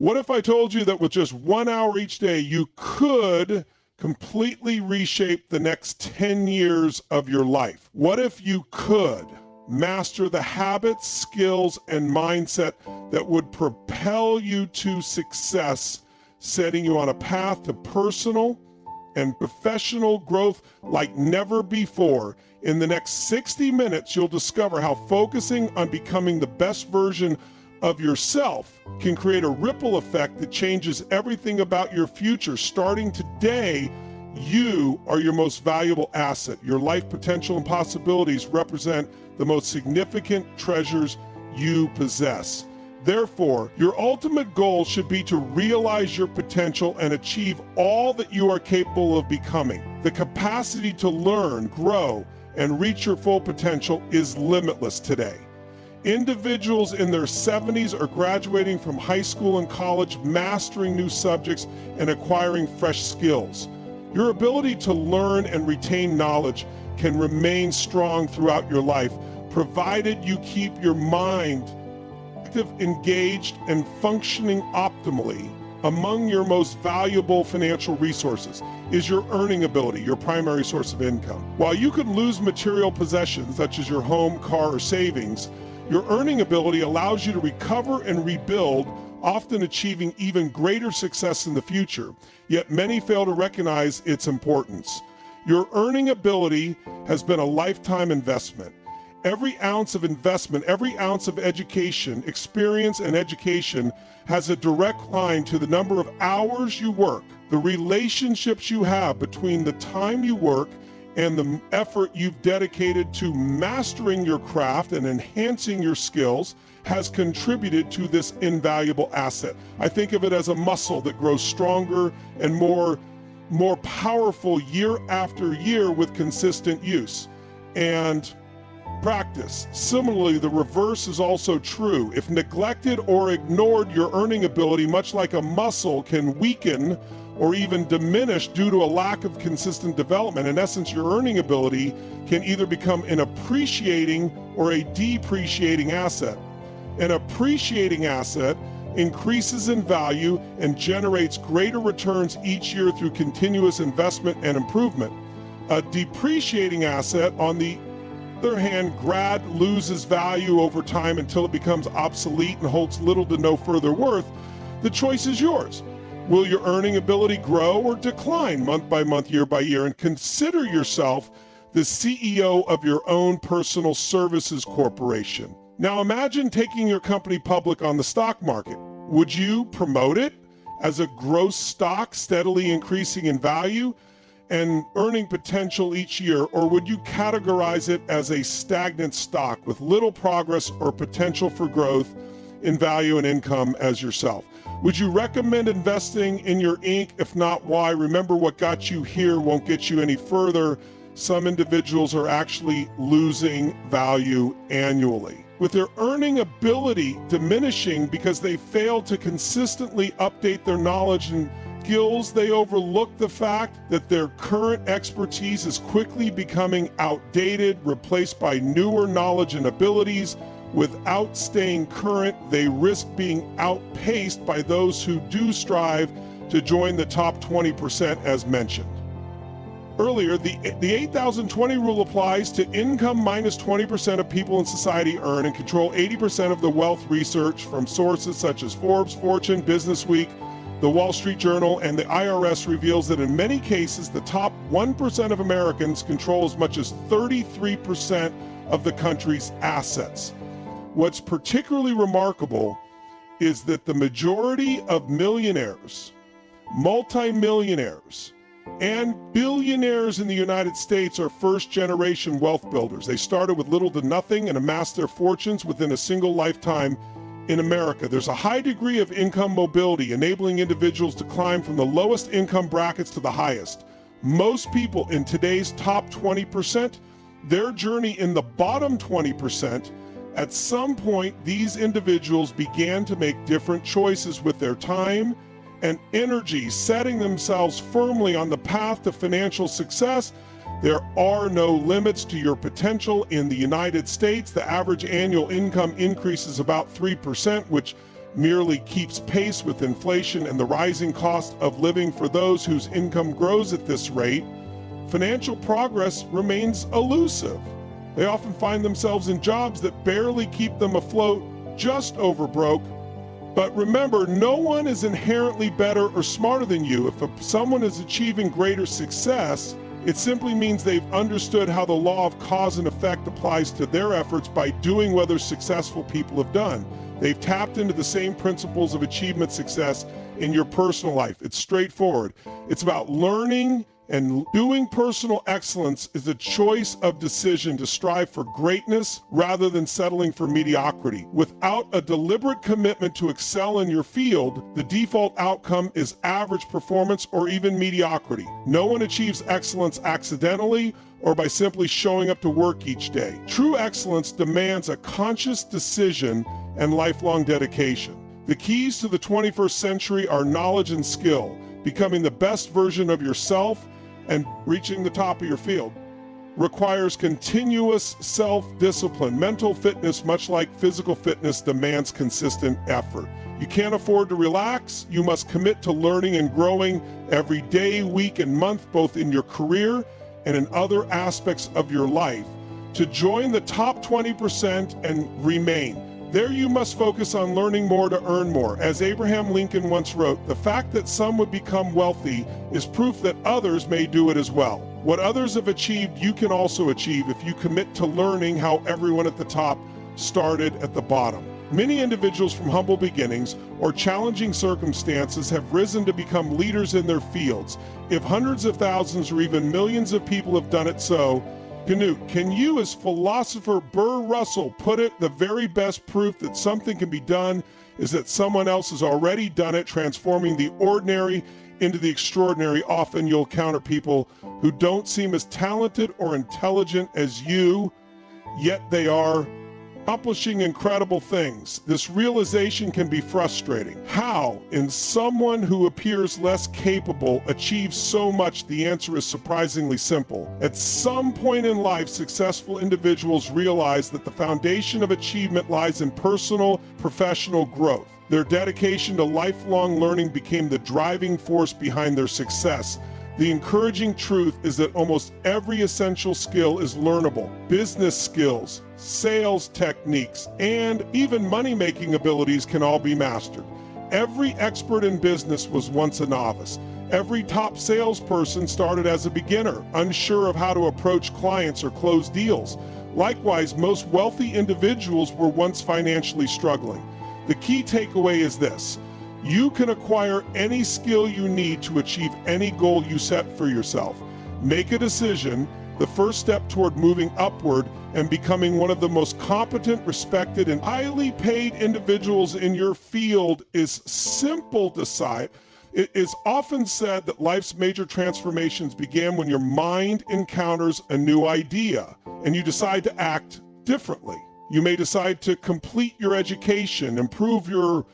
What if I told you that with just 1 hour each day, you could completely reshape the next 10 years of your life? What if you could master the habits, skills, and mindset that would propel you to success, setting you on a path to personal and professional growth like never before? In the next 60 minutes, you'll discover how focusing on becoming the best version of yourself can create a ripple effect that changes everything about your future. Starting today, you are your most valuable asset. Your life potential and possibilities represent the most significant treasures you possess. Therefore, your ultimate goal should be to realize your potential and achieve all that you are capable of becoming. The capacity to learn, grow, and reach your full potential is limitless today. Individuals in their 70s are graduating from high school and college, mastering new subjects and acquiring fresh skills. Your ability to learn and retain knowledge can remain strong throughout your life, provided you keep your mind active, engaged, and functioning optimally. Among your most valuable financial resources is your earning ability, your primary source of income. While you could lose material possessions such as your home, car, or savings, your earning ability allows you to recover and rebuild, often achieving even greater success in the future. Yet many fail to recognize its importance. Your earning ability has been a lifetime investment. Every ounce of investment, every ounce of education, experience, and education has a direct line to the number of hours you work. The relationships you have between the time you work and the effort you've dedicated to mastering your craft and enhancing your skills has contributed to this invaluable asset. I think of it as a muscle that grows stronger and more powerful year after year with consistent use and practice. Similarly, the reverse is also true. If neglected or ignored, your earning ability, much like a muscle, can weaken or even diminish due to a lack of consistent development. In essence, your earning ability can either become an appreciating or a depreciating asset. An appreciating asset increases in value and generates greater returns each year through continuous investment and improvement. A depreciating asset, on the other hand, loses value over time until it becomes obsolete and holds little to no further worth. The choice is yours. Will your earning ability grow or decline month by month, year by year? And consider yourself the CEO of your own personal services corporation. Now imagine taking your company public on the stock market. Would you promote it as a growth stock, steadily increasing in value and earning potential each year, or would you categorize it as a stagnant stock with little progress or potential for growth in value and income as yourself? Would you recommend investing in your Inc? If not, why? Remember, what got you here won't get you any further. Some individuals are actually losing value annually, with their earning ability diminishing because they fail to consistently update their knowledge and skills. They overlook the fact that their current expertise is quickly becoming outdated, replaced by newer knowledge and abilities. Without staying current, they risk being outpaced by those who do strive to join the top 20%, as mentioned earlier. The 8,020 rule applies to income minus 20% of people in society earn and control 80% of the wealth. Research from sources such as Forbes, Fortune, Business Week, the Wall Street Journal, and the IRS reveals that in many cases, the top 1% of Americans control as much as 33% of the country's assets. What's particularly remarkable is that the majority of millionaires, multimillionaires, and billionaires in the United States are first-generation wealth builders. They started with little to nothing and amassed their fortunes within a single lifetime in America. There's a high degree of income mobility, enabling individuals to climb from the lowest income brackets to the highest. Most people in today's top 20%, their journey in the bottom 20%, at some point, these individuals began to make different choices with their time and energy, setting themselves firmly on the path to financial success. There are no limits to your potential. In the United States, the average annual income increase is about 3%, which merely keeps pace with inflation and the rising cost of living for those whose income grows at this rate, financial progress remains elusive. They often find themselves in jobs that barely keep them afloat, just over broke. But remember, no one is inherently better or smarter than you. If someone is achieving greater success, it simply means they've understood how the law of cause and effect applies to their efforts by doing what other successful people have done. They've tapped into the same principles of achievement success in your personal life. It's straightforward. It's about learning and doing. Personal excellence is a choice of decision to strive for greatness rather than settling for mediocrity. Without a deliberate commitment to excel in your field, the default outcome is average performance or even mediocrity. No one achieves excellence accidentally or by simply showing up to work each day. True excellence demands a conscious decision and lifelong dedication. The keys to the 21st century are knowledge and skill, becoming the best version of yourself, and reaching the top of your field. Requires continuous self-discipline. Mental fitness, much like physical fitness, demands consistent effort. You can't afford to relax. You must commit to learning and growing every day, week, and month, both in your career and in other aspects of your life, to join the top 20% and remain. There you must focus on learning more to earn more. As Abraham Lincoln once wrote, the fact that some would become wealthy is proof that others may do it as well. What others have achieved, you can also achieve if you commit to learning how everyone at the top started at the bottom. Many individuals from humble beginnings or challenging circumstances have risen to become leaders in their fields. If hundreds of thousands or even millions of people have done it so, Canute, can you, as philosopher Burr Russell put it, the very best proof that something can be done is that someone else has already done it, transforming the ordinary into the extraordinary. Often you'll encounter people who don't seem as talented or intelligent as you, yet they are accomplishing incredible things. This realization can be frustrating. How, in someone who appears less capable, achieves so much? The answer is surprisingly simple. At some point in life, successful individuals realize that the foundation of achievement lies in personal, professional growth. Their dedication to lifelong learning became the driving force behind their success. The encouraging truth is that almost every essential skill is learnable. Business skills, sales techniques, and even money-making abilities can all be mastered. Every expert in business was once a novice. Every top salesperson started as a beginner, unsure of how to approach clients or close deals. Likewise, most wealthy individuals were once financially struggling. The key takeaway is this: you can acquire any skill you need to achieve any goal you set for yourself. Make a decision. The first step toward moving upward and becoming one of the most competent, respected, and highly paid individuals in your field is simple. Decide. It is often said that life's major transformations begin when your mind encounters a new idea and you decide to act differently. You may decide to complete your education, improve your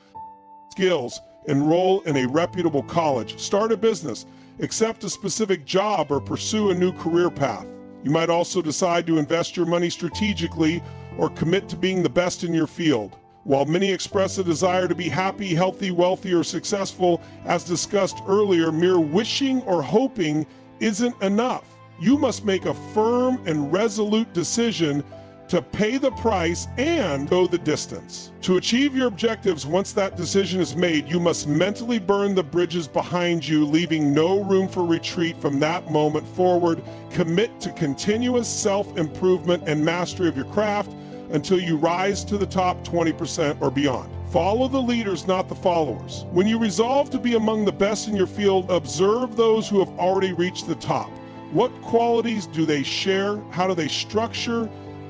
skills, enroll in a reputable college, start a business, accept a specific job, or pursue a new career path. You might also decide to invest your money strategically or commit to being the best in your field. While many express a desire to be happy, healthy, wealthy, or successful, as discussed earlier, mere wishing or hoping isn't enough. You must make a firm and resolute decision to pay the price and go the distance. To achieve your objectives, once that decision is made, you must mentally burn the bridges behind you, leaving no room for retreat from that moment forward. Commit to continuous self-improvement and mastery of your craft until you rise to the top 20% or beyond. Follow the leaders, not the followers. When you resolve to be among the best in your field, observe those who have already reached the top. What qualities do they share? How do they structure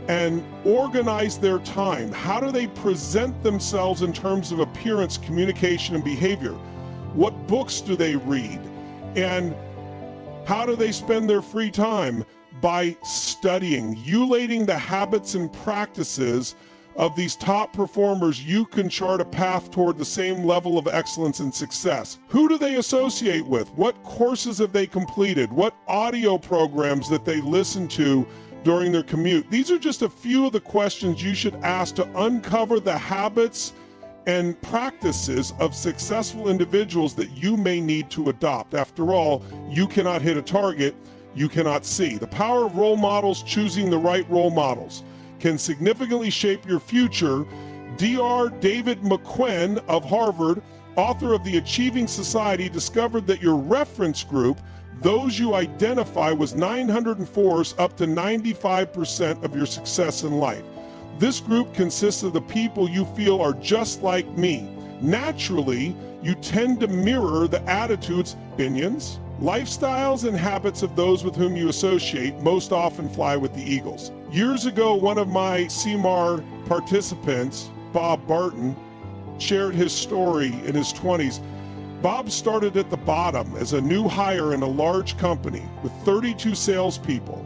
and organize their time? How do they present themselves in terms of appearance, communication, and behavior? What books do they read? And how do they spend their free time? By studying, emulating the habits and practices of these top performers, you can chart a path toward the same level of excellence and success. Who do they associate with? What courses have they completed? What audio programs that they listen to during their commute? These are just a few of the questions you should ask to uncover the habits and practices of successful individuals that you may need to adopt. After all, you cannot hit a target you cannot see. The power of role models, choosing the right role models, can significantly shape your future. Dr. David McQueen of Harvard, author of The Achieving Society, discovered that your reference group, those you identify, was 904 up to 95% of your success in life. This group consists of the people you feel are just like me. Naturally, you tend to mirror the attitudes, opinions, lifestyles, and habits of those with whom you associate. Most often fly with the eagles. Years ago, one of my CMAR participants, Bob Barton, shared his story in his 20s. Bob started at the bottom as a new hire in a large company with 32 salespeople.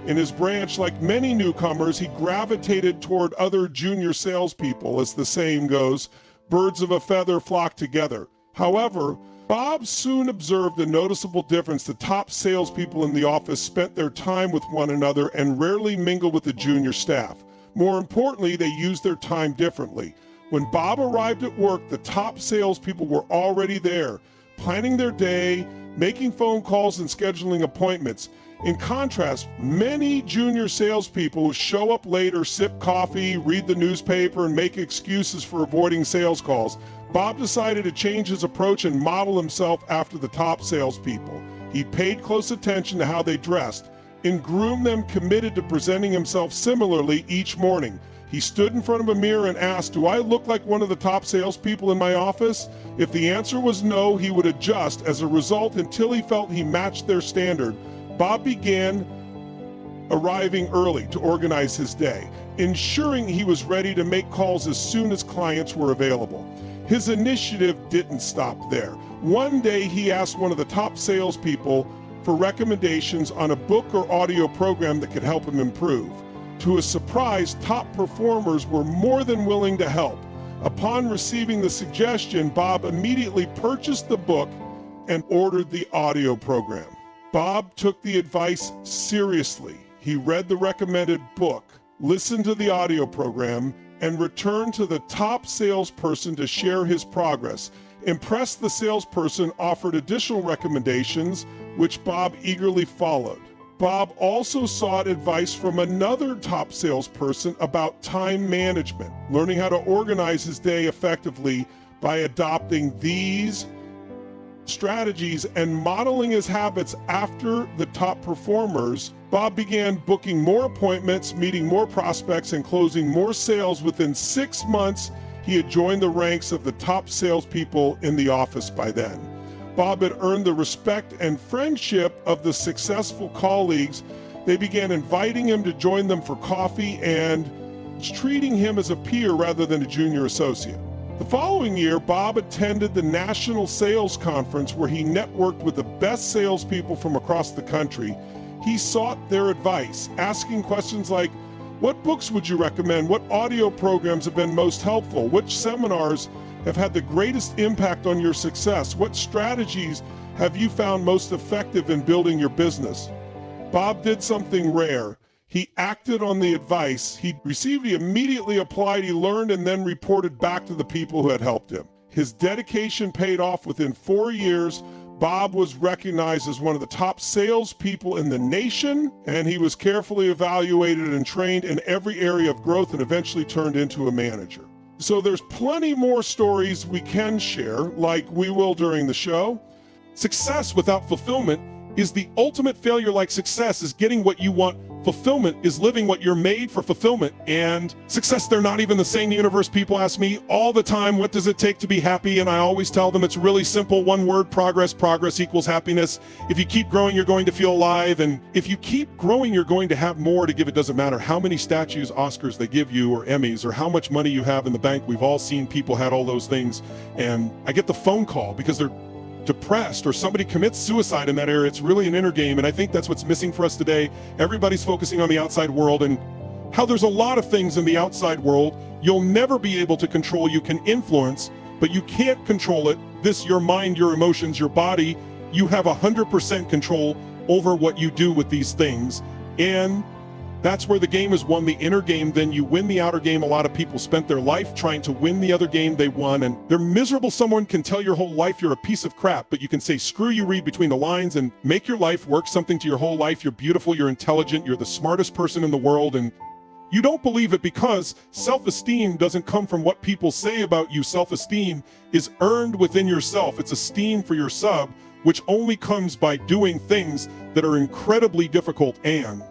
In his branch, like many newcomers, he gravitated toward other junior salespeople. As the saying goes, birds of a feather flock together. However, Bob soon observed a noticeable difference. The top salespeople in the office spent their time with one another and rarely mingled with the junior staff. More importantly, they used their time differently. When Bob arrived at work, the top salespeople were already there, planning their day, making phone calls, and scheduling appointments. In contrast, many junior salespeople show up later, sip coffee, read the newspaper, and make excuses for avoiding sales calls. Bob decided to change his approach and model himself after the top salespeople. He paid close attention to how they dressed and groomed them, committed to presenting himself similarly each morning. He stood in front of a mirror and asked, "Do I look like one of the top salespeople in my office?" If the answer was no, he would adjust. As a result, until he felt he matched their standard, Bob began arriving early to organize his day, ensuring he was ready to make calls as soon as clients were available. His initiative didn't stop there. One day, he asked one of the top salespeople for recommendations on a book or audio program that could help him improve. To his surprise, top performers were more than willing to help. Upon receiving the suggestion, Bob immediately purchased the book and ordered the audio program. Bob took the advice seriously. He read the recommended book, listened to the audio program, and returned to the top salesperson to share his progress. Impressed, the salesperson offered additional recommendations, which Bob eagerly followed. Bob also sought advice from another top salesperson about time management, learning how to organize his day effectively by adopting these strategies and modeling his habits after the top performers. Bob began booking more appointments, meeting more prospects, and closing more sales. Within 6 months, he had joined the ranks of the top salespeople in the office by then. Bob had earned the respect and friendship of the successful colleagues. They began inviting him to join them for coffee and treating him as a peer rather than a junior associate. The following year, Bob attended the National Sales Conference, where he networked with the best salespeople from across the country. He sought their advice, asking questions like, "What books would you recommend? What audio programs have been most helpful? Which seminars have had the greatest impact on your success? What strategies have you found most effective in building your business?" Bob did something rare. He acted on the advice he received. He immediately applied, he learned, and then reported back to the people who had helped him. His dedication paid off. Within 4 years, Bob was recognized as one of the top salespeople in the nation, and he was carefully evaluated and trained in every area of growth and eventually turned into a manager. So there's plenty more stories we can share, like we will during the show. Success without fulfillment is the ultimate failure. Like success is getting what you want. Fulfillment is living what you're made for. Fulfillment and success, they're not even the same. The universe, people ask me all the time, what does it take to be happy? And I always tell them it's really simple. One word: progress. Progress equals happiness. If you keep growing, you're going to feel alive. And if you keep growing, you're going to have more to give. It doesn't matter how many statues, Oscars they give you, or Emmys, or how much money you have in the bank. We've all seen people had all those things. And I get the phone call because they're depressed or somebody commits suicide in that area. It's really an inner game, and I think that's what's missing for us today. Everybody's focusing on the outside world and how there's a lot of things in the outside world you'll never be able to control. You can influence, but you can't control it. Your mind, your emotions, your body, you have 100% control over what you do with these things. And That's where the game is won, the inner game, then you win the outer game. A lot of people spent their life trying to win the other game they won, and they're miserable. Someone can tell your whole life you're a piece of crap, but you can say, screw you, read between the lines and make your life work something to your whole life. You're beautiful, you're intelligent, you're the smartest person in the world, and you don't believe it because self-esteem doesn't come from what people say about you. Self-esteem is earned within yourself. It's esteem for your sub, which only comes by doing things that are incredibly difficult, and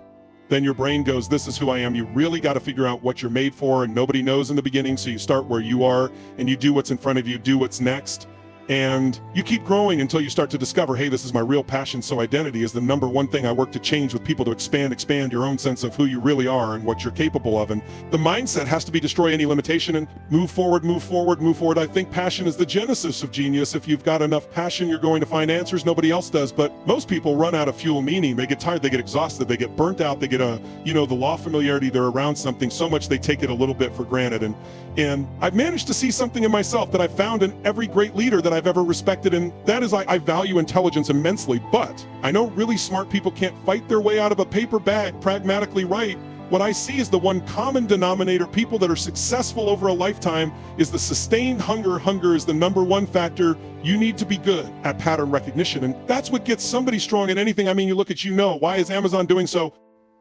then your brain goes, this is who I am. You really got to figure out what you're made for, and nobody knows in the beginning, so you start where you are, and you do what's in front of you, do what's next, and you keep growing until you start to discover, hey, this is my real passion. So identity is the number one thing I work to change with people, to expand your own sense of who you really are and what you're capable of. And the mindset has to be destroy any limitation and move forward, move forward, move forward. I think passion is the genesis of genius. If you've got enough passion, you're going to find answers. Nobody else does, but most people run out of fuel, meaning they get tired, they get exhausted, they get burnt out, they get the law of familiarity. They're around something so much they take it a little bit for granted. And I've managed to see something in myself that I found in every great leader that I've ever respected, and that is I value intelligence immensely, but I know really smart people can't fight their way out of a paper bag pragmatically right. What I see is the one common denominator. People that are successful over a lifetime is the sustained hunger. Hunger is the number one factor. You need to be good at pattern recognition, and that's what gets somebody strong at anything. I mean, you look at, why is Amazon doing so?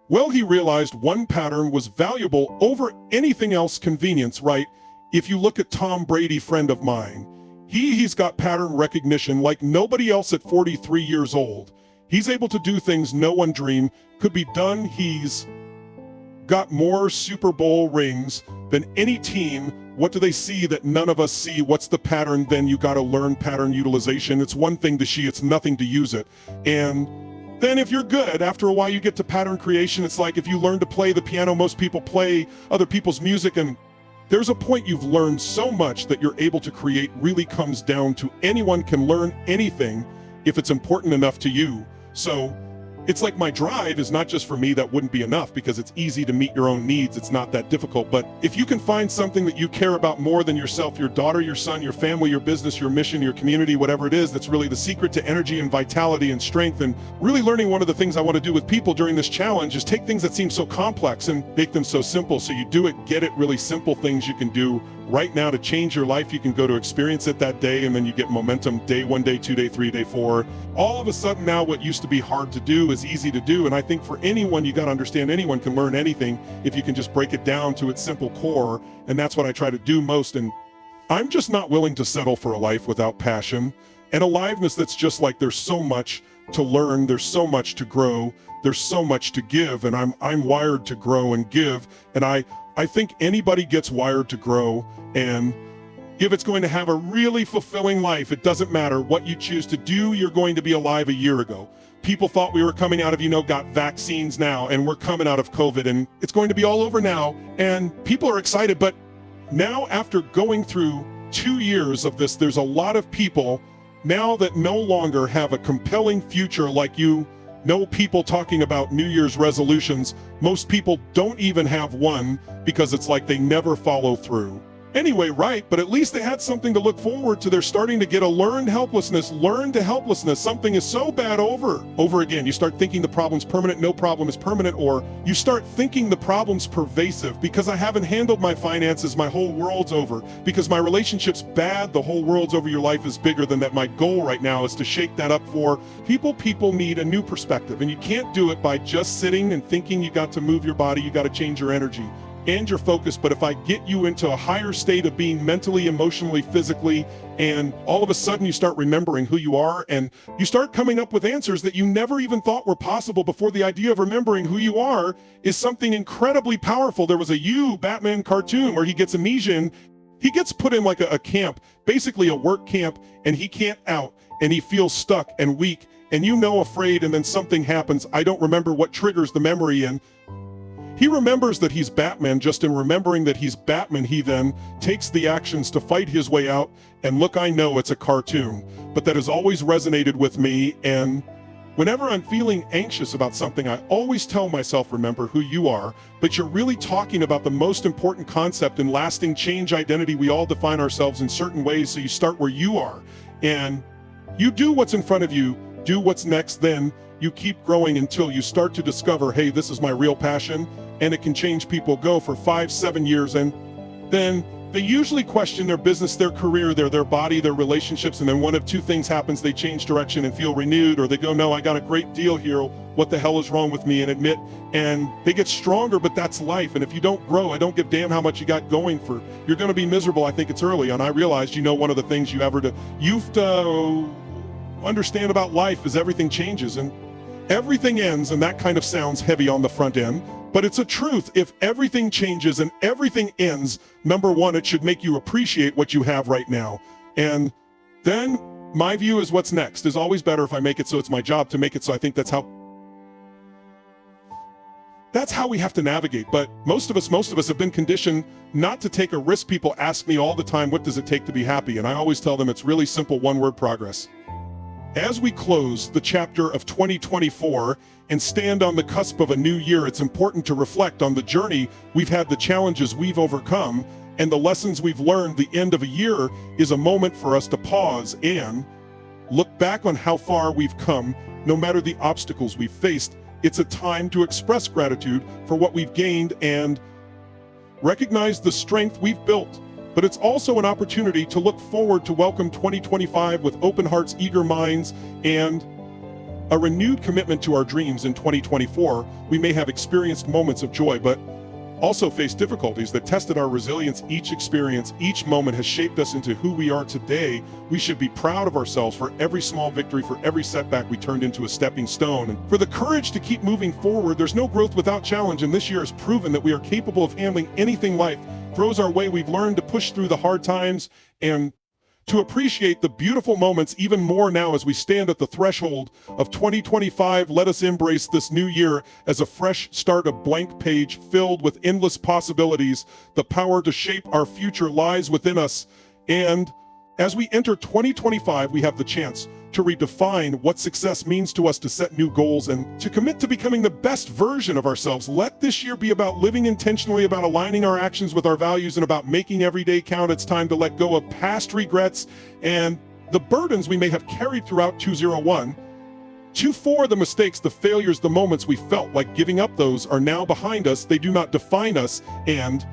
Well, he realized one pattern was valuable over anything else. Convenience, right? If you look at Tom Brady, friend of mine, he's got pattern recognition like nobody else at 43 years old. He's able to do things no one dreamed could be done. He's got more Super Bowl rings than any team. What do they see that none of us see? What's the pattern? Then you got to learn pattern utilization. It's one thing to see, it's nothing to use it. And then if you're good, after a while you get to pattern creation. It's like if you learn to play the piano, most people play other people's music, and there's a point you've learned so much that you're able to create. Really comes down to anyone can learn anything if it's important enough to you. So it's like my drive is not just for me. That wouldn't be enough because it's easy to meet your own needs. It's not that difficult. But if you can find something that you care about more than yourself, your daughter, your son, your family, your business, your mission, your community, whatever it is, that's really the secret to energy and vitality and strength. And really learning, one of the things I want to do with people during this challenge is take things that seem so complex and make them so simple. So you do it, get it, really simple things you can do right now to change your life. You can go to experience it that day, and then you get momentum day 1, day 2, day 3, day 4. All of a sudden now what used to be hard to do is easy to do. And I think for anyone, you got to understand anyone can learn anything if you can just break it down to its simple core. And that's what I try to do most. And I'm just not willing to settle for a life without passion and aliveness. That's just like, there's so much to learn, there's so much to grow, there's so much to give, and I'm wired to grow and give. And I think anybody gets wired to grow, and if it's going to have a really fulfilling life, it doesn't matter what you choose to do. You're going to be alive a year ago. People thought we were coming out of, got vaccines now, and we're coming out of COVID, and it's going to be all over now, and people are excited. But now, after going through 2 years of this, there's a lot of people now that no longer have a compelling future. Like people talking about New Year's resolutions. Most people don't even have one because it's like they never follow through. Anyway, right, but at least they had something to look forward to. They're starting to get a learned helplessness. Something is so bad over again. You start thinking the problem's permanent. No problem is permanent. Or you start thinking the problem's pervasive. Because I haven't handled my finances, my whole world's over. Because my relationship's bad, the whole world's over. Your life is bigger than that. My goal right now is to shake that up for people. People need a new perspective, and you can't do it by just sitting and thinking. You got to move your body. You got to change your energy and your focus. But if I get you into a higher state of being mentally, emotionally, physically, and all of a sudden you start remembering who you are, and you start coming up with answers that you never even thought were possible before. The idea of remembering who you are is something incredibly powerful. There was a Batman cartoon where he gets amnesia, and he gets put in like a camp, basically a work camp, and he can't out, and he feels stuck and weak and afraid, and then something happens. I don't remember what triggers the memory, and he remembers that he's Batman. Just in remembering that he's Batman, he then takes the actions to fight his way out. And look, I know it's a cartoon, but that has always resonated with me. And whenever I'm feeling anxious about something, I always tell myself, remember who you are. But you're really talking about the most important concept in lasting change: identity. We all define ourselves in certain ways. So you start where you are, and you do what's in front of you, do what's next, then you keep growing until you start to discover, hey, this is my real passion. and it can change people. Go for 5-7 years, and then they usually question their business, their career, their body, their relationships, and then one of two things happens: they change direction and feel renewed, or they go, no, I got a great deal here, what the hell is wrong with me, and admit, and they get stronger. But that's life, and if you don't grow, I don't give damn how much you got going for, you're going to be miserable. I think it's early, and I realized, one of the things you have to understand about life is everything changes, and everything ends, and that kind of sounds heavy on the front end, but it's a truth. If everything changes and everything ends, number one, it should make you appreciate what you have right now. And then my view is what's next is always better. If I make it so it's my job to make it so, I think that's how we have to navigate. But most of us have been conditioned not to take a risk. People ask me all the time, what does it take to be happy? And I always tell them it's really simple, one word: progress. As we close the chapter of 2024 and stand on the cusp of a new year, it's important to reflect on the journey we've had, the challenges we've overcome, and the lessons we've learned. The end of a year is a moment for us to pause and look back on how far we've come. No matter the obstacles we've faced, it's a time to express gratitude for what we've gained and recognize the strength we've built. But it's also an opportunity to look forward to welcome 2025 with open hearts, eager minds, and a renewed commitment to our dreams. In 2024, we may have experienced moments of joy, but also faced difficulties that tested our resilience. Each experience, each moment has shaped us into who we are today. We should be proud of ourselves for every small victory, for every setback we turned into a stepping stone, and for the courage to keep moving forward. There's no growth without challenge, and this year has proven that we are capable of handling anything life throws our way. We've learned to push through the hard times and to appreciate the beautiful moments even more now as we stand at the threshold of 2025. Let us embrace this new year as a fresh start, a blank page filled with endless possibilities. The power to shape our future lies within us. And as we enter 2025, we have the chance to redefine what success means to us, to set new goals, and to commit to becoming the best version of ourselves. Let this year be about living intentionally, about aligning our actions with our values, and about making every day count. It's time to let go of past regrets and the burdens we may have carried throughout 2021. 24, the mistakes, the failures, the moments we felt like giving up, those are now behind us. They do not define us, and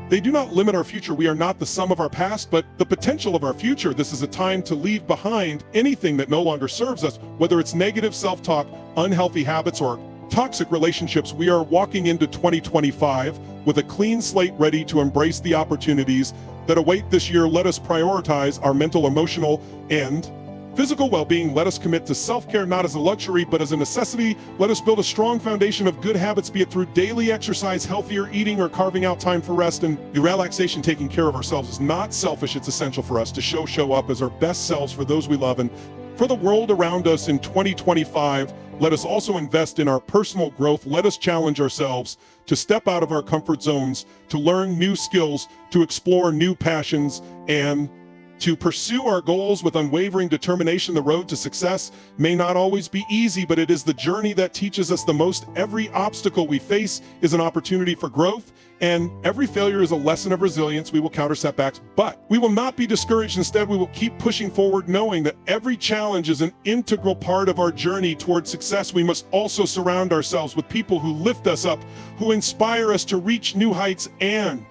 they do not limit our future. We are not the sum of our past, but the potential of our future. This is a time to leave behind anything that no longer serves us, whether it's negative self-talk, unhealthy habits, or toxic relationships. We are walking into 2025 with a clean slate, ready to embrace the opportunities that await this year. Let us prioritize our mental, emotional, and physical well-being. Let us commit to self-care, not as a luxury, but as a necessity. Let us build a strong foundation of good habits, be it through daily exercise, healthier eating, or carving out time for rest and relaxation. Taking care of ourselves is not selfish. It's essential for us to show up as our best selves for those we love and for the world around us. In 2025, let us also invest in our personal growth. Let us challenge ourselves to step out of our comfort zones, to learn new skills, to explore new passions, and to pursue our goals with unwavering determination. The road to success may not always be easy, but it is the journey that teaches us the most. Every obstacle we face is an opportunity for growth, and every failure is a lesson of resilience. We will counter setbacks, but we will not be discouraged. Instead, we will keep pushing forward, knowing that every challenge is an integral part of our journey toward success. We must also surround ourselves with people who lift us up, who inspire us to reach new heights, and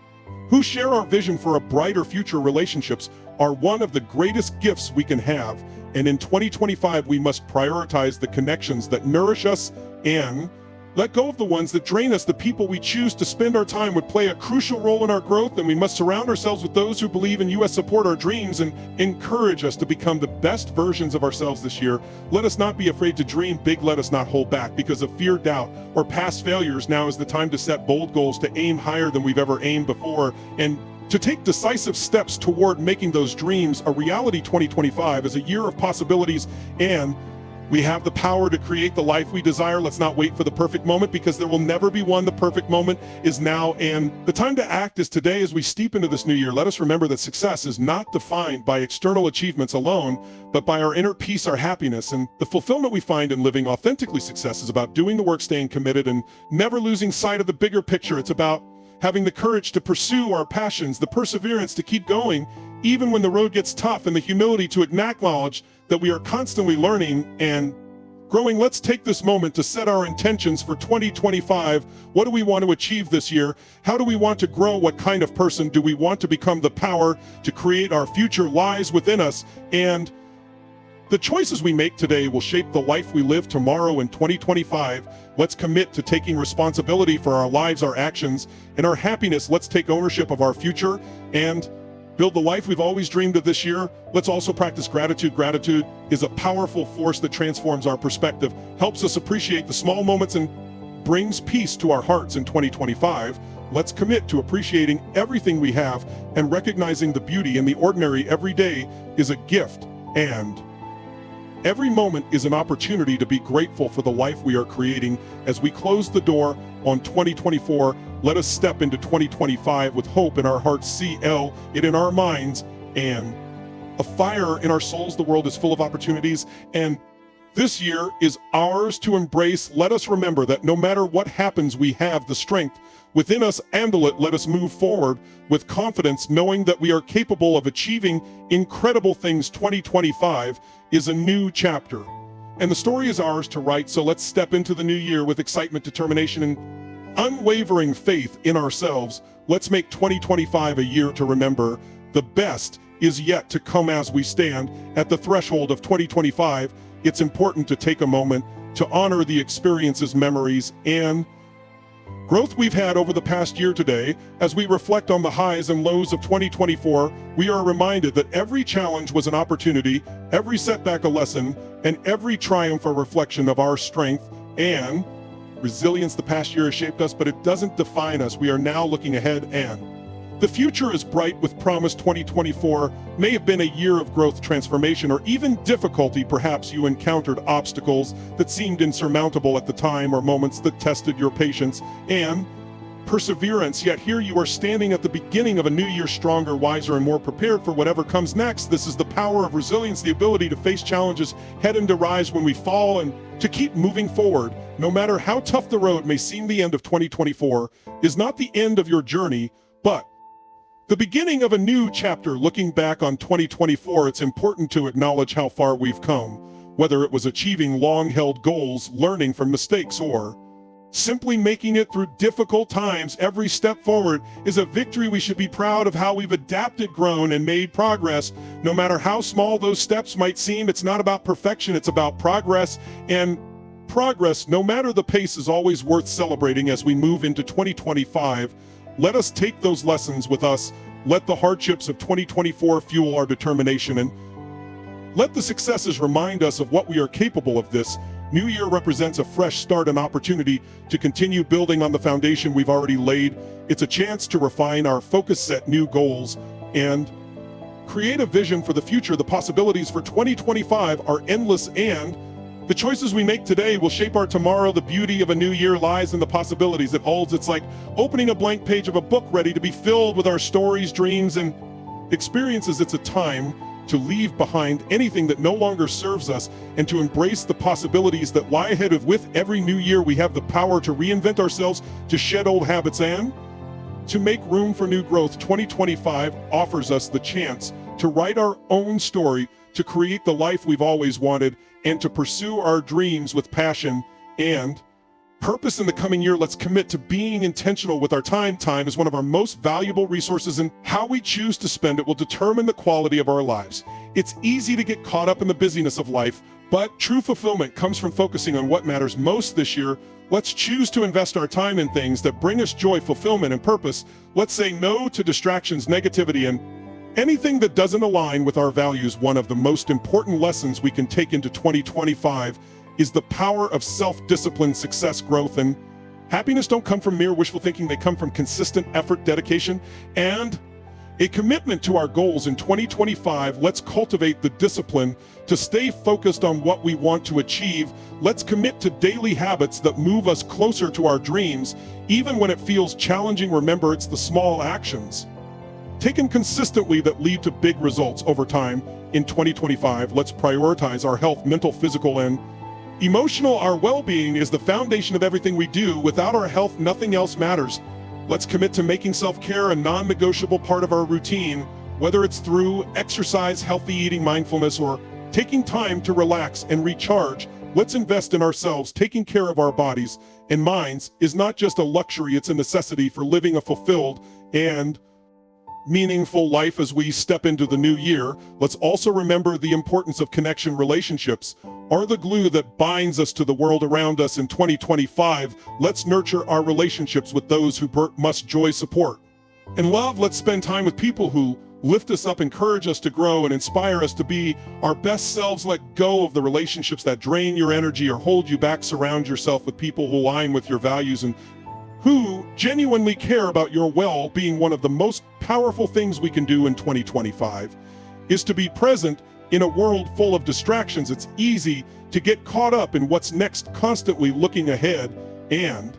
who share our vision for a brighter future. Relationships are one of the greatest gifts we can have. And in 2025, we must prioritize the connections that nourish us and let go of the ones that drain us. The people we choose to spend our time with play a crucial role in our growth, and we must surround ourselves with those who believe in us, support our dreams, and encourage us to become the best versions of ourselves this year. Let us not be afraid to dream big. Let us not hold back because of fear, doubt, or past failures. Now is the time to set bold goals, to aim higher than we've ever aimed before, and to take decisive steps toward making those dreams a reality. 2025 is a year of possibilities, and we have the power to create the life we desire. Let's not wait for the perfect moment, because there will never be one. The perfect moment is now, and the time to act is today. As we steep into this new year, let us remember that success is not defined by external achievements alone, but by our inner peace, our happiness, and the fulfillment we find in living authentically. Success is about doing the work, staying committed, and never losing sight of the bigger picture. It's about having the courage to pursue our passions, the perseverance to keep going even when the road gets tough, and the humility to acknowledge that we are constantly learning and growing, let's take this moment to set our intentions for 2025. What do we want to achieve this year? How do we want to grow? What kind of person do we want to become? The power to create our future lies within us, and the choices we make today will shape the life we live tomorrow in 2025. Let's commit to taking responsibility for our lives, our actions, and our happiness. Let's take ownership of our future and build the life we've always dreamed of this year. Let's also practice gratitude. Gratitude is a powerful force that transforms our perspective, helps us appreciate the small moments, and brings peace to our hearts in 2025. Let's commit to appreciating everything we have and recognizing the beauty in the ordinary. Every day is a gift, and every moment is an opportunity to be grateful for the life we are creating. As we close the door on 2024, let us step into 2025 with hope in our hearts, seal it in our minds, and a fire in our souls. The world is full of opportunities, and this year is ours to embrace. Let us remember that no matter what happens, we have the strength within us. Handle it. Let us move forward with confidence, knowing that we are capable of achieving incredible things. 2025 is a new chapter, and the story is ours to write. So let's step into the new year with excitement, determination, and unwavering faith in ourselves. Let's make 2025 a year to remember. The best is yet to come. As we stand at the threshold of 2025, it's important to take a moment to honor the experiences, memories, and growth we've had over the past year. Today, as we reflect on the highs and lows of 2024, we are reminded that every challenge was an opportunity, every setback a lesson, and every triumph a reflection of our strength and resilience. The past year has shaped us, but it doesn't define us. We are now looking ahead, and the future is bright with promise. 2024 may have been a year of growth, transformation, or even difficulty. Perhaps you encountered obstacles that seemed insurmountable at the time, or moments that tested your patience and perseverance. Yet here you are, standing at the beginning of a new year, stronger, wiser, and more prepared for whatever comes next. This is the power of resilience, the ability to face challenges head and to rise when we fall, and to keep moving forward. No matter how tough the road may seem, the end of 2024 is not the end of your journey, but the beginning of a new chapter. Looking back on 2024, it's important to acknowledge how far we've come, whether it was achieving long-held goals, learning from mistakes, or simply making it through difficult times. Every step forward is a victory. We should be proud of how we've adapted, grown, and made progress. No matter how small those steps might seem, it's not about perfection, it's about progress. And progress, no matter the pace, is always worth celebrating. As we move into 2025, let us take those lessons with us. Let the hardships of 2024 fuel our determination, and let the successes remind us of what we are capable of. This new year represents a fresh start, an opportunity to continue building on the foundation we've already laid. It's a chance to refine our focus, set new goals, and create a vision for the future. The possibilities for 2025 are endless, and the choices we make today will shape our tomorrow. The beauty of a new year lies in the possibilities it holds. It's like opening a blank page of a book ready to be filled with our stories, dreams, and experiences. It's a time to leave behind anything that no longer serves us and to embrace the possibilities that lie ahead. With every new year, we have the power to reinvent ourselves, to shed old habits, and to make room for new growth. 2025 offers us the chance to write our own story, to create the life we've always wanted, and to pursue our dreams with passion and purpose. In the coming year, let's commit to being intentional with our time. Time is one of our most valuable resources, and how we choose to spend it will determine the quality of our lives. It's easy to get caught up in the busyness of life, but true fulfillment comes from focusing on what matters most. This year, let's choose to invest our time in things that bring us joy, fulfillment, and purpose. Let's say no to distractions, negativity, and anything that doesn't align with our values. One of the most important lessons we can take into 2025 is the power of self-discipline. Success, growth, and happiness don't come from mere wishful thinking. They come from consistent effort, dedication, and a commitment to our goals. In 2025, let's cultivate the discipline to stay focused on what we want to achieve. Let's commit to daily habits that move us closer to our dreams, even when it feels challenging. Remember, it's the small actions taken consistently that lead to big results over time. In 2025, let's prioritize our health, mental, physical, and emotional. Our well-being is the foundation of everything we do. Without our health, nothing else matters. Let's commit to making self-care a non-negotiable part of our routine, whether it's through exercise, healthy eating, mindfulness, or taking time to relax and recharge. Let's invest in ourselves. Taking care of our bodies and minds is not just a luxury, it's a necessity for living a fulfilled and meaningful life as we step into the new year. Let's also remember the importance of connection. Relationships are the glue that binds us to the world around us in 2025. Let's nurture our relationships with those who must joy, support, and love. Let's spend time with people who lift us up, encourage us to grow, and inspire us to be our best selves. Let go of the relationships that drain your energy or hold you back. Surround yourself with people who align with your values and who genuinely care about your well-being. One of the most powerful things we can do in 2025 is to be present in a world full of distractions. It's easy to get caught up in what's next, constantly looking ahead and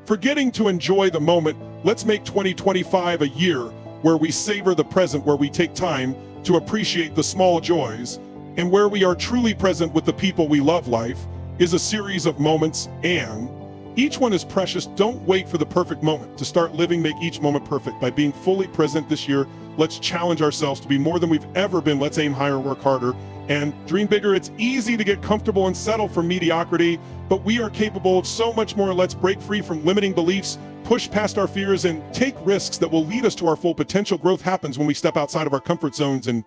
forgetting to enjoy the moment. Let's make 2025 a year where we savor the present, where we take time to appreciate the small joys, and where we are truly present with the people we love. Life is a series of moments, and each one is precious. Don't wait for the perfect moment to start living. Make each moment perfect by being fully present this year. Let's challenge ourselves to be more than we've ever been. Let's aim higher, work harder, and dream bigger. It's easy to get comfortable and settle for mediocrity, but we are capable of so much more. Let's break free from limiting beliefs, push past our fears, and take risks that will lead us to our full potential. Growth happens when we step outside of our comfort zones and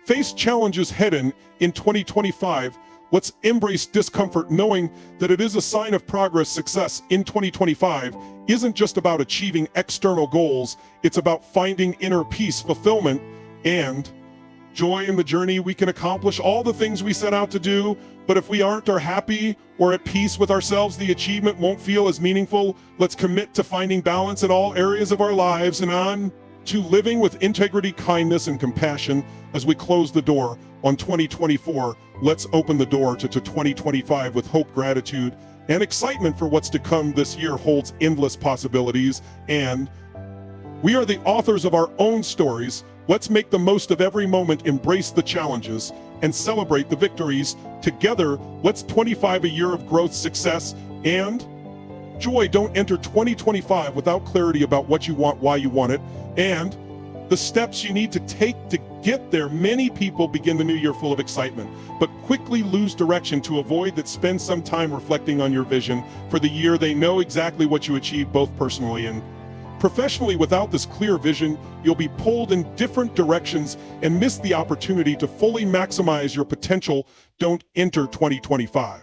face challenges head-on in 2025. Let's embrace discomfort, knowing that it is a sign of progress. Success in 2025 isn't just about achieving external goals. It's about finding inner peace, fulfillment, and joy in the journey. We can accomplish all the things we set out to do, but if we aren't happy or at peace with ourselves, the achievement won't feel as meaningful. Let's commit to finding balance in all areas of our lives and on to living with integrity, kindness, and compassion. As we close the door on 2024, let's open the door to 2025 with hope, gratitude, and excitement for what's to come. This year holds endless possibilities, and we are the authors of our own stories. Let's make the most of every moment, embrace the challenges, and celebrate the victories. Together, let's 25 a year of growth, success, and joy. Don't enter 2025 without clarity about what you want, why you want it, and the steps you need to take to get there. Many people begin the new year full of excitement, but quickly lose direction. To avoid that, spend some time reflecting on your vision for the year. They know exactly what you achieved, both personally and professionally. Without this clear vision, you'll be pulled in different directions and miss the opportunity to fully maximize your potential. Don't enter 2025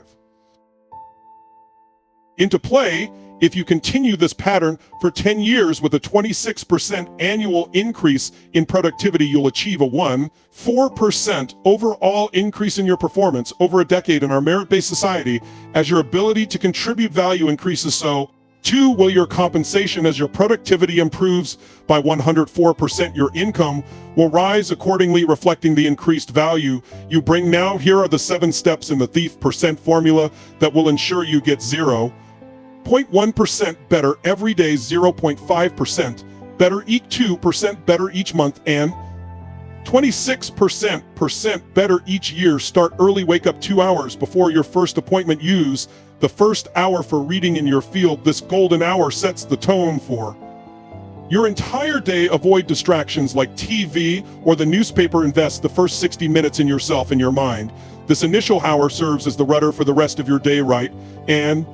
into play. If you continue this pattern for 10 years with a 26% annual increase in productivity, you'll achieve a 4% overall increase in your performance over a decade in our merit-based society. As your ability to contribute value increases, so too will your compensation. As your productivity improves by 104%, your income will rise accordingly, reflecting the increased value you bring. Now, here are the 7 steps in the thief percent formula that will ensure you get 0.1% better every day, 0.5% better each 2% better each month, and 26% better each year. Start early. Wake up 2 hours before your first appointment. Use the first hour for reading in your field. This golden hour sets the tone for your entire day. Avoid distractions like TV or the newspaper. Invest the first 60 minutes in yourself and your mind. This initial hour serves as the rudder for the rest of your day. Write and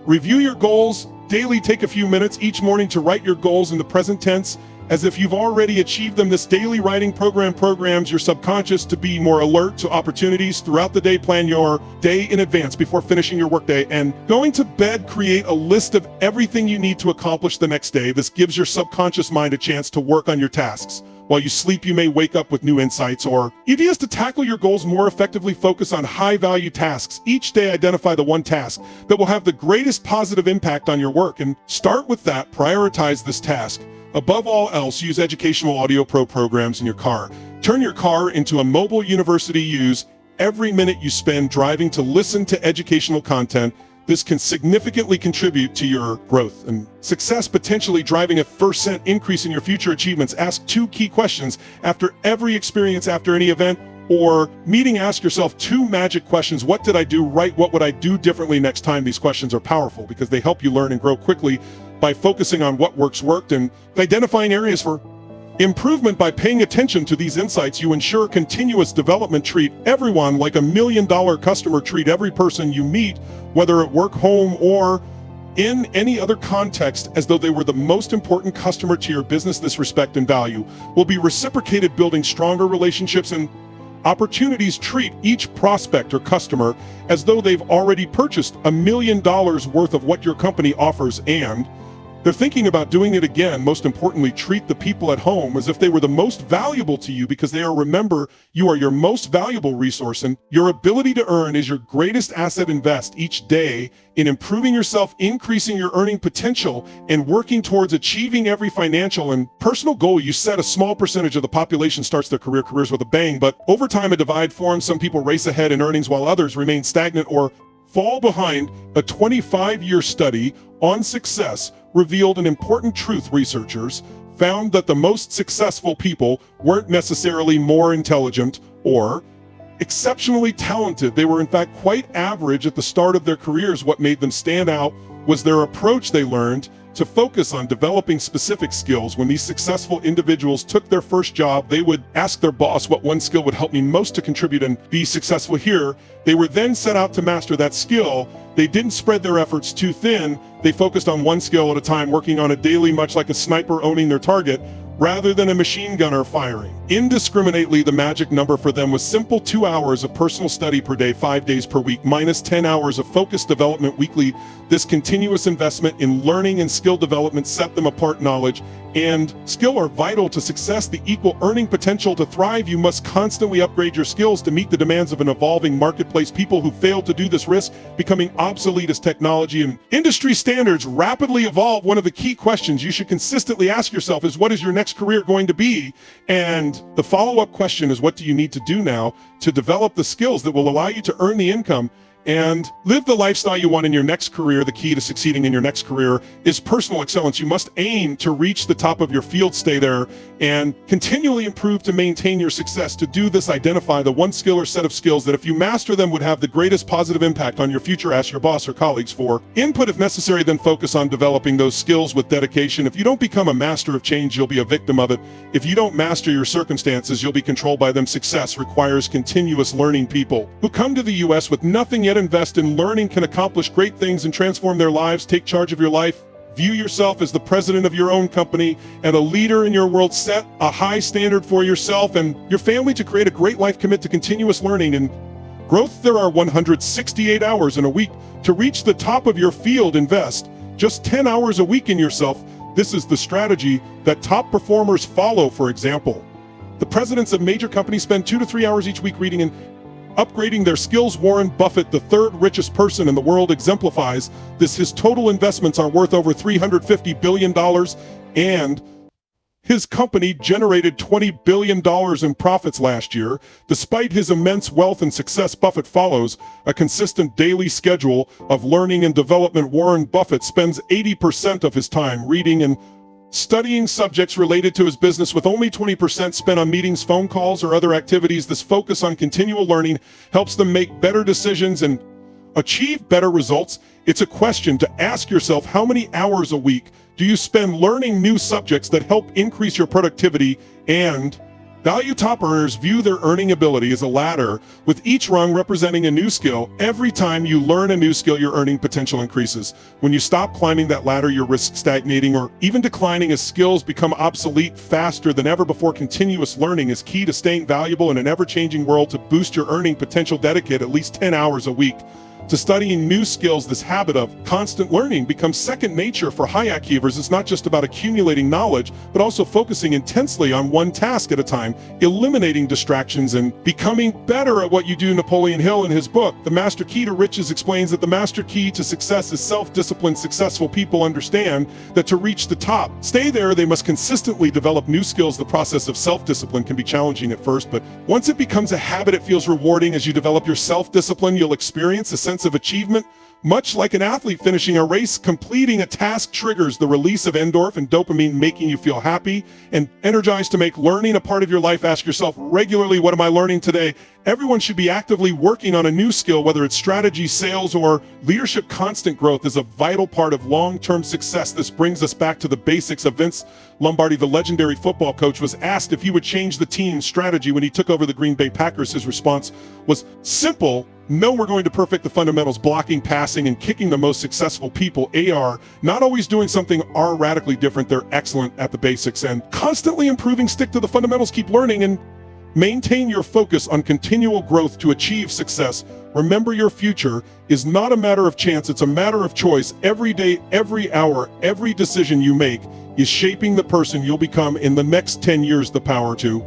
review your goals daily. Take a few minutes each morning to write your goals in the present tense as if you've already achieved them. This daily writing programs your subconscious to be more alert to opportunities throughout the day. Plan your day in advance before finishing your workday and going to bed. Create a list of everything you need to accomplish the next day. This gives your subconscious mind a chance to work on your tasks. While you sleep, you may wake up with new insights or ideas to tackle your goals more effectively. Focus on high-value tasks. Each day, identify the one task that will have the greatest positive impact on your work and start with that. Prioritize this task. Above all else, use educational audio programs in your car. Turn your car into a mobile university. Use every minute you spend driving to listen to educational content. This can significantly contribute to your growth and success, potentially driving a 1% increase in your future achievements. Ask 2 key questions after every experience, after any event or meeting. Ask yourself 2 magic questions. What did I do right? What would I do differently next time? These questions are powerful because they help you learn and grow quickly by focusing on what worked and identifying areas for improvement. By paying attention to these insights, you ensure continuous development. Treat everyone like $1 million customer. Treat every person you meet, whether at work, home, or in any other context, as though they were the most important customer to your business. This respect and value will be reciprocated, building stronger relationships and opportunities. Treat each prospect or customer as though they've already purchased $1 million worth of what your company offers, and they're thinking about doing it again. Most importantly, treat the people at home as if they were the most valuable to you, because remember, you are your most valuable resource, and your ability to earn is your greatest asset. Invest each day in improving yourself, increasing your earning potential, and working towards achieving every financial and personal goal you set. A small percentage of the population starts their careers with a bang, but over time a divide forms. Some people race ahead in earnings while others remain stagnant or fall behind. A 25-year study on success revealed an important truth. Researchers found that the most successful people weren't necessarily more intelligent or exceptionally talented. They were in fact quite average at the start of their careers. What made them stand out was their approach. They learned to focus on developing specific skills. When these successful individuals took their first job, they would ask their boss, what one skill would help me most to contribute and be successful here? They were then set out to master that skill. They didn't spread their efforts too thin. They focused on one skill at a time, working on it daily, much like a sniper owning their target, rather than a machine gunner firing indiscriminately. The magic number for them was simple: 2 hours of personal study per day, 5 days per week, minus 10 hours of focused development weekly. This continuous investment in learning and skill development set them apart. Knowledge and skill are vital to success. The equal earning potential to thrive. You must constantly upgrade your skills to meet the demands of an evolving marketplace. People who fail to do this risk becoming obsolete as technology and industry standards rapidly evolve. One of the key questions you should consistently ask yourself is, what is your next career going to be? And the follow-up question is, what do you need to do now to develop the skills that will allow you to earn the income and live the lifestyle you want in your next career? The key to succeeding in your next career is personal excellence. You must aim to reach the top of your field, stay there, and continually improve to maintain your success. To do this, identify the one skill or set of skills that, if you master them, would have the greatest positive impact on your future. Ask your boss or colleagues for input if necessary, then focus on developing those skills with dedication. If you don't become a master of change, you'll be a victim of it. If you don't master your circumstances, you'll be controlled by them. Success requires continuous learning. People who come to the U.S. with nothing yet invest in learning can accomplish great things and transform their lives. Take charge of your life. View yourself as the president of your own company and a leader in your world. Set a high standard for yourself and your family to create a great life. Commit to continuous learning and growth. There are 168 hours in a week to reach the top of your field. Invest just 10 hours a week in yourself. This is the strategy that top performers follow. For example, the presidents of major companies spend 2 to 3 hours each week reading and upgrading their skills. Warren Buffett, the third richest person in the world, exemplifies this. His total investments are worth over $350 billion, and his company generated $20 billion in profits last year. Despite his immense wealth and success, Buffett follows a consistent daily schedule of learning and development. Warren Buffett spends 80% of his time reading and studying subjects related to his business, with only 20% spent on meetings, phone calls, or other activities. This focus on continual learning helps them make better decisions and achieve better results. It's a question to ask yourself: how many hours a week do you spend learning new subjects that help increase your productivity and value? Top earners view their earning ability as a ladder, with each rung representing a new skill. Every time you learn a new skill, your earning potential increases. When you stop climbing that ladder, you risk stagnating or even declining as skills become obsolete faster than ever before. Continuous learning is key to staying valuable in an ever-changing world. To boost your earning potential, dedicate at least 10 hours a week to studying new skills. This habit of constant learning becomes second nature for high achievers. It's not just about accumulating knowledge, but also focusing intensely on one task at a time, eliminating distractions and becoming better at what you do. Napoleon Hill, in his book, The Master Key to Riches, explains that the master key to success is self-discipline. Successful people understand that to reach the top, stay there, they must consistently develop new skills. The process of self-discipline can be challenging at first, but once it becomes a habit, it feels rewarding. As you develop your self-discipline, you'll experience a sense of achievement, Much like an athlete finishing a race, completing a task triggers the release of endorphin and dopamine, making you feel happy and energized to make learning a part of your life. Ask yourself regularly, what am I learning today? Everyone should be actively working on a new skill, whether it's strategy, sales, or leadership. Constant growth is a vital part of long-term success. This brings us back to the basics of Vince Lombardi, the legendary football coach, was asked if he would change the team's strategy when he took over the Green Bay Packers. His response was simple: no, we're going to perfect the fundamentals, blocking, passing, and kicking. The most successful people, AR, not always doing something are radically different. They're excellent at the basics and constantly improving. Stick to the fundamentals, keep learning, and maintain your focus on continual growth to achieve success. Remember, your future is not a matter of chance, it's a matter of choice. Every day, every hour, every decision you make is shaping the person you'll become in the next 10 years. The power to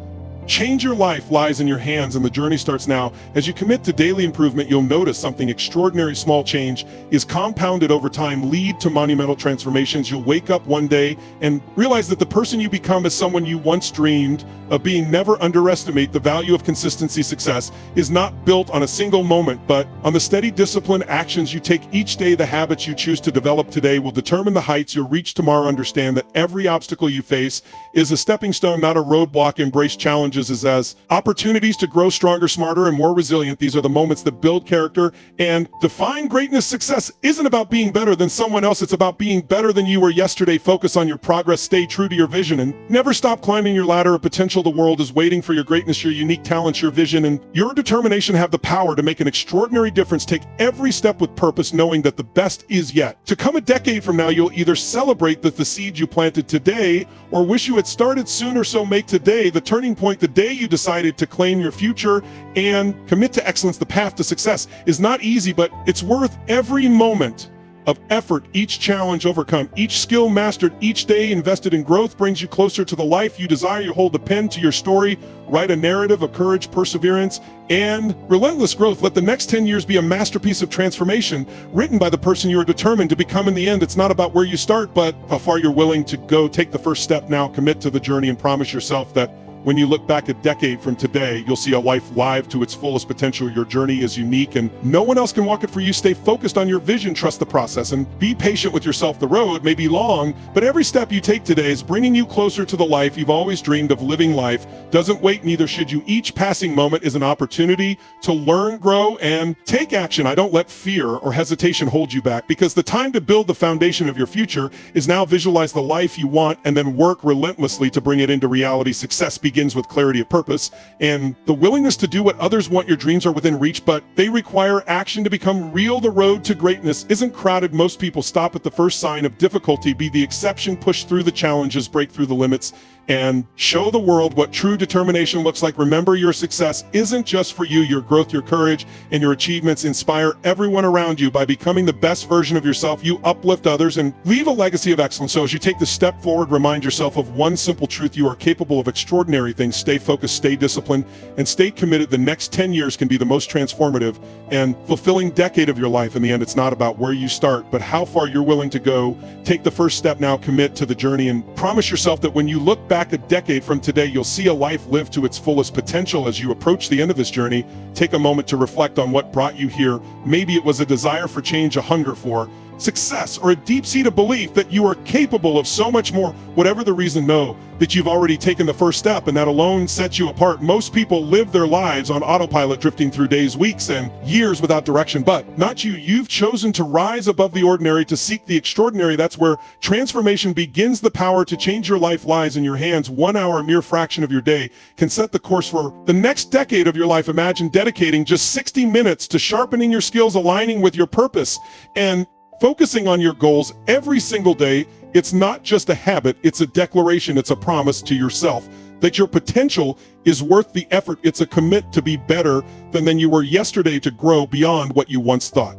change your life lies in your hands, and the journey starts now. As you commit to daily improvement, you'll notice something extraordinary. Small change is compounded over time, lead to monumental transformations. You'll wake up one day and realize that the person you become is someone you once dreamed of being. Never underestimate the value of consistency. Success is not built on a single moment, but on the steady, disciplined actions you take each day. The habits you choose to develop today will determine the heights you'll reach tomorrow. Understand that every obstacle you face is a stepping stone, not a roadblock. Embrace challenges as opportunities to grow stronger, smarter, and more resilient. These are the moments that build character and define greatness. Success isn't about being better than someone else. It's about being better than you were yesterday. Focus on your progress, stay true to your vision, and never stop climbing your ladder of potential. The world is waiting for your greatness. Your unique talents, your vision, and your determination have the power to make an extraordinary difference. Take every step with purpose, knowing that the best is yet to come. A decade from now, you'll either celebrate the seeds you planted today or wish you had started sooner. So make today the turning point, the day you decided to claim your future and commit to excellence. The path to success is not easy, but it's worth every moment of effort. Each challenge overcome, each skill mastered, each day invested in growth brings you closer to the life you desire. You hold the pen to your story, write a narrative of courage, perseverance, and relentless growth. Let the next 10 years be a masterpiece of transformation written by the person you are determined to become. In the end, it's not about where you start, but how far you're willing to go. Take the first step now, commit to the journey, and promise yourself that when you look back a decade from today, you'll see a life live to its fullest potential. Your journey is unique and no one else can walk it for you. Stay focused on your vision, trust the process, and be patient with yourself. The road may be long, but every step you take today is bringing you closer to the life you've always dreamed of. Living life doesn't wait, neither should you. Each passing moment is an opportunity to learn, grow, and take action. I don't let fear or hesitation hold you back, because the time to build the foundation of your future is now. Visualize the life you want and then work relentlessly to bring it into reality. Success begins with clarity of purpose and the willingness to do what others want. Your dreams are within reach, but they require action to become real. The road to greatness isn't crowded. Most people stop at the first sign of difficulty. Be the exception. Push through the challenges, break through the limits, and show the world what true determination looks like. Remember, your success isn't just for you. Your growth, your courage, and your achievements inspire everyone around you. By becoming the best version of yourself, you uplift others and leave a legacy of excellence. So as you take the step forward, remind yourself of one simple truth: you are capable of extraordinary things. Stay focused, stay disciplined, and stay committed. The next 10 years can be the most transformative and fulfilling decade of your life. In the end, it's not about where you start, but how far you're willing to go. Take the first step now, commit to the journey, and promise yourself that when you look back a decade from today, you'll see a life lived to its fullest potential. As you approach the end of this journey, take a moment to reflect on what brought you here. Maybe it was a desire for change, a hunger for success, or a deep-seated belief that you are capable of so much more. Whatever the reason, know that you've already taken the first step, and that alone sets you apart. Most people live their lives on autopilot, drifting through days, weeks, and years without direction, but not you. You've chosen to rise above the ordinary, to seek the extraordinary. That's where transformation begins. The power to change your life lies in your hands. 1 hour, a mere fraction of your day, can set the course for the next decade of your life. Imagine dedicating just 60 minutes to sharpening your skills, aligning with your purpose, and focusing on your goals every single day. It's not just a habit, it's a declaration, it's a promise to yourself that your potential is worth the effort. It's a commit to be better than you were yesterday, to grow beyond what you once thought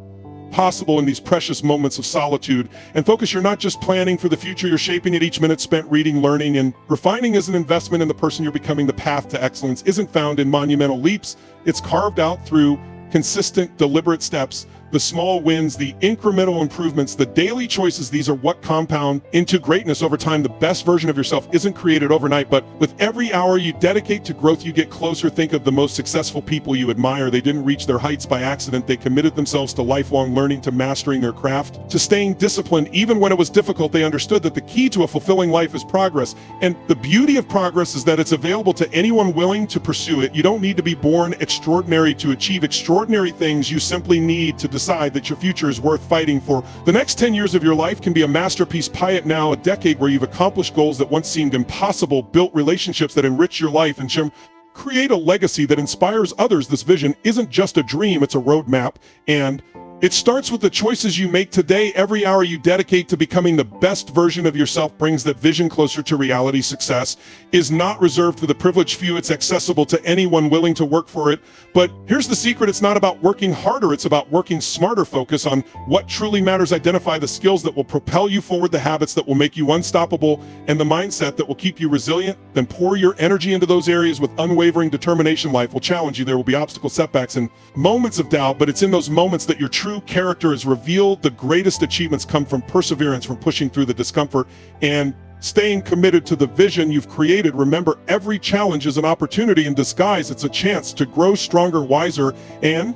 possible. In these precious moments of solitude and focus, you're not just planning for the future, you're shaping it. Each minute spent reading, learning, and refining is an investment in the person you're becoming. The path to excellence isn't found in monumental leaps, it's carved out through consistent, deliberate steps, the small wins, the incremental improvements, the daily choices, these are what compound into greatness over time. The best version of yourself isn't created overnight, but with every hour you dedicate to growth, you get closer. Think of the most successful people you admire. They didn't reach their heights by accident. They committed themselves to lifelong learning, to mastering their craft, to staying disciplined. Even when it was difficult, they understood that the key to a fulfilling life is progress. And the beauty of progress is that it's available to anyone willing to pursue it. You don't need to be born extraordinary to achieve extraordinary things. You simply need to decide that your future is worth fighting for. The next 10 years of your life can be a masterpiece. Pie it now, a decade where you've accomplished goals that once seemed impossible, built relationships that enrich your life, and create a legacy that inspires others. This vision isn't just a dream, it's a roadmap, and it starts with the choices you make today. Every hour you dedicate to becoming the best version of yourself brings that vision closer to reality. Success is not reserved for the privileged few. It's accessible to anyone willing to work for it. But here's the secret. It's not about working harder. It's about working smarter. Focus on what truly matters. Identify the skills that will propel you forward, the habits that will make you unstoppable, and the mindset that will keep you resilient. Then pour your energy into those areas with unwavering determination. Life will challenge you. There will be obstacles, setbacks, and moments of doubt, but it's in those moments that your true character is revealed. The greatest achievements come from perseverance, from pushing through the discomfort and staying committed to the vision you've created. Remember, every challenge is an opportunity in disguise. It's a chance to grow stronger, wiser, and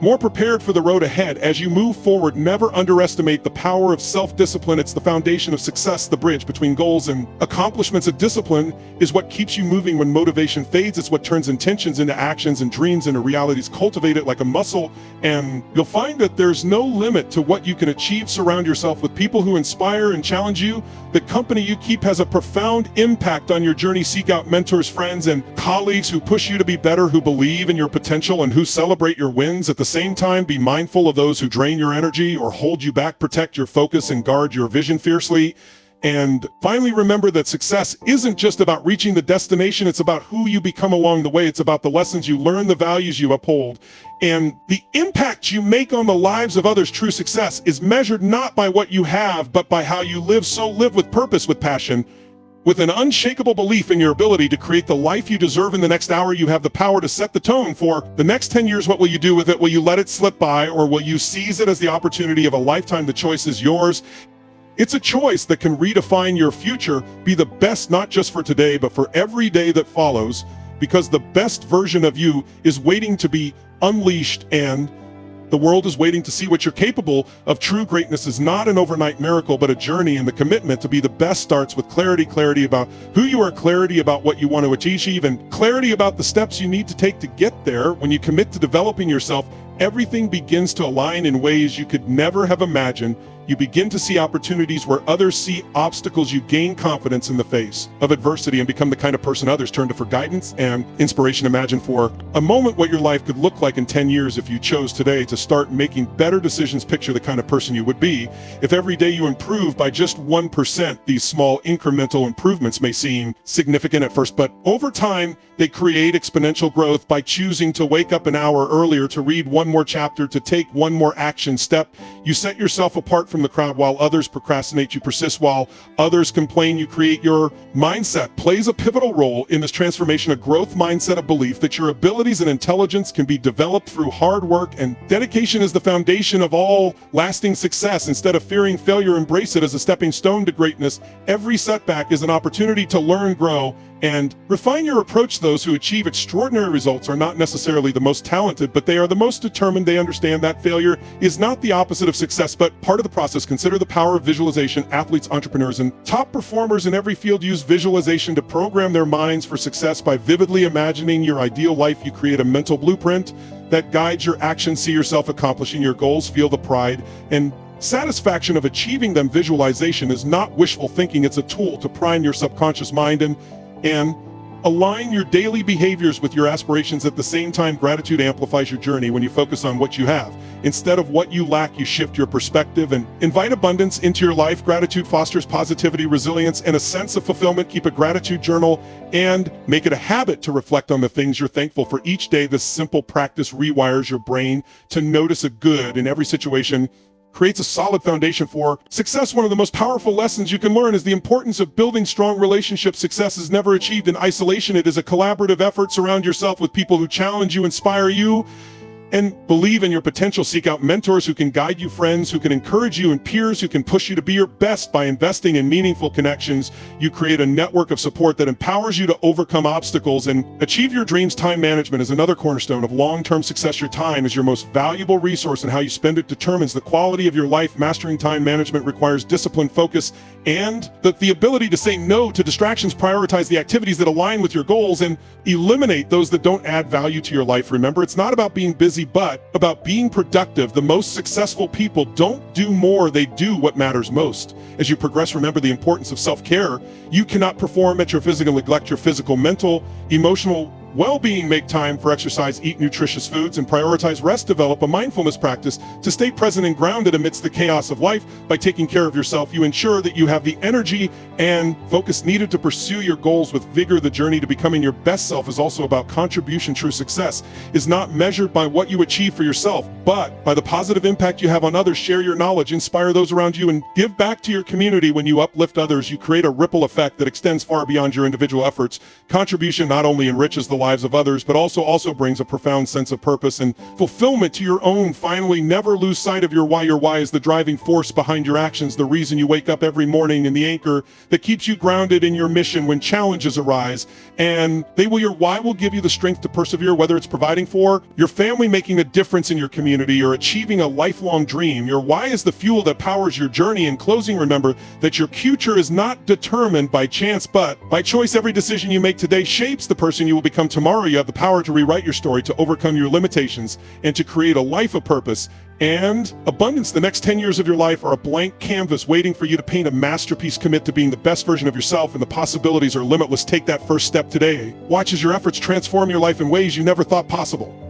more prepared for the road ahead. As you move forward, never underestimate the power of self-discipline. It's the foundation of success, the bridge between goals and accomplishments. A discipline is what keeps you moving when motivation fades. It's what turns intentions into actions and dreams into realities. Cultivate it like a muscle, and you'll find that there's no limit to what you can achieve. Surround yourself with people who inspire and challenge you. The company you keep has a profound impact on your journey. Seek out mentors, friends, and colleagues who push you to be better, who believe in your potential, and who celebrate your wins. At the same time, be mindful of those who drain your energy or hold you back. Protect your focus and guard your vision fiercely. And finally, remember that success isn't just about reaching the destination. It's about who you become along the way. It's about the lessons you learn, the values you uphold, and the impact you make on the lives of others. True success is measured not by what you have, but by how you live. So live with purpose, with passion, with an unshakable belief in your ability to create the life you deserve. In the next hour, you have the power to set the tone for the next 10 years. What will you do with it? Will you let it slip by, or will you seize it as the opportunity of a lifetime? The choice is yours. It's a choice that can redefine your future. Be the best, not just for today, but for every day that follows, because the best version of you is waiting to be unleashed, and the world is waiting to see what you're capable of. True greatness is not an overnight miracle, but a journey, and the commitment to be the best starts with clarity about who you are, clarity about what you want to achieve, and clarity about the steps you need to take to get there. When you commit to developing yourself, everything begins to align in ways you could never have imagined. You begin to see opportunities where others see obstacles. You gain confidence in the face of adversity and become the kind of person others turn to for guidance and inspiration. Imagine for a moment what your life could look like in 10 years if you chose today to start making better decisions. Picture the kind of person you would be if every day you improve by just 1%. These small incremental improvements may seem significant at first, but over time, they create exponential growth. By choosing to wake up an hour earlier, to read one more chapter, to take one more action step, you set yourself apart from the crowd. While others procrastinate, you persist. While others complain, you create. Your mindset plays a pivotal role in this transformation, a growth mindset, a belief that your abilities and intelligence can be developed through hard work, and dedication is the foundation of all lasting success. Instead of fearing failure, embrace it as a stepping stone to greatness. Every setback is an opportunity to learn, grow, and refine your approach. Those who achieve extraordinary results are not necessarily the most talented, but they are the most determined. They understand that failure is not the opposite of success, but part of the process. Consider the power of visualization. Athletes, entrepreneurs, and top performers in every field use visualization to program their minds for success. By vividly imagining your ideal life, you create a mental blueprint that guides your actions. See yourself accomplishing your goals. Feel the pride and satisfaction of achieving them. Visualization is not wishful thinking. It's a tool to prime your subconscious mind and align your daily behaviors with your aspirations. At the same time, gratitude amplifies your journey. When you focus on what you have instead of what you lack, you shift your perspective and invite abundance into your life. Gratitude fosters positivity, resilience, and a sense of fulfillment. Keep a gratitude journal and make it a habit to reflect on the things you're thankful for each day. This simple practice rewires your brain to notice a good in every situation, creates a solid foundation for success. One of the most powerful lessons you can learn is the importance of building strong relationships. Success is never achieved in isolation. It is a collaborative effort. Surround yourself with people who challenge you, inspire you, and believe in your potential. Seek out mentors who can guide you, friends who can encourage you, and peers who can push you to be your best. By investing in meaningful connections, you create a network of support that empowers you to overcome obstacles and achieve your dreams. Time management is another cornerstone of long-term success. Your time is your most valuable resource, and how you spend it determines the quality of your life. Mastering time management requires discipline, focus, and the ability to say no to distractions. Prioritize the activities that align with your goals and eliminate those that don't add value to your life. Remember, it's not about being busy, but about being productive. The most successful people don't do more, they do what matters most. As you progress, remember the importance of self-care. You cannot perform at your physical, neglect your physical, mental, emotional well-being. Make time for exercise, eat nutritious foods, and prioritize rest. Develop a mindfulness practice to stay present and grounded amidst the chaos of life. By taking care of yourself, you ensure that you have the energy and focus needed to pursue your goals with vigor. The journey to becoming your best self is also about contribution. True success is not measured by what you achieve for yourself, but by the positive impact you have on others. Share your knowledge, inspire those around you, and give back to your community. When you uplift others, you create a ripple effect that extends far beyond your individual efforts. Contribution not only enriches the lives of others, but also brings a profound sense of purpose and fulfillment to your own. Finally, never lose sight of your why. Your why is the driving force behind your actions, the reason you wake up every morning, and the anchor that keeps you grounded in your mission when challenges arise. And your why will give you the strength to persevere, whether it's providing for your family, making a difference in your community, or achieving a lifelong dream. Your why is the fuel that powers your journey. In closing, remember that your future is not determined by chance, but by choice. Every decision you make today shapes the person you will become tomorrow. You have the power to rewrite your story, to overcome your limitations, and to create a life of purpose and abundance. The next 10 years of your life are a blank canvas waiting for you to paint a masterpiece. Commit to being the best version of yourself, and the possibilities are limitless. Take that first step today. Watch as your efforts transform your life in ways you never thought possible.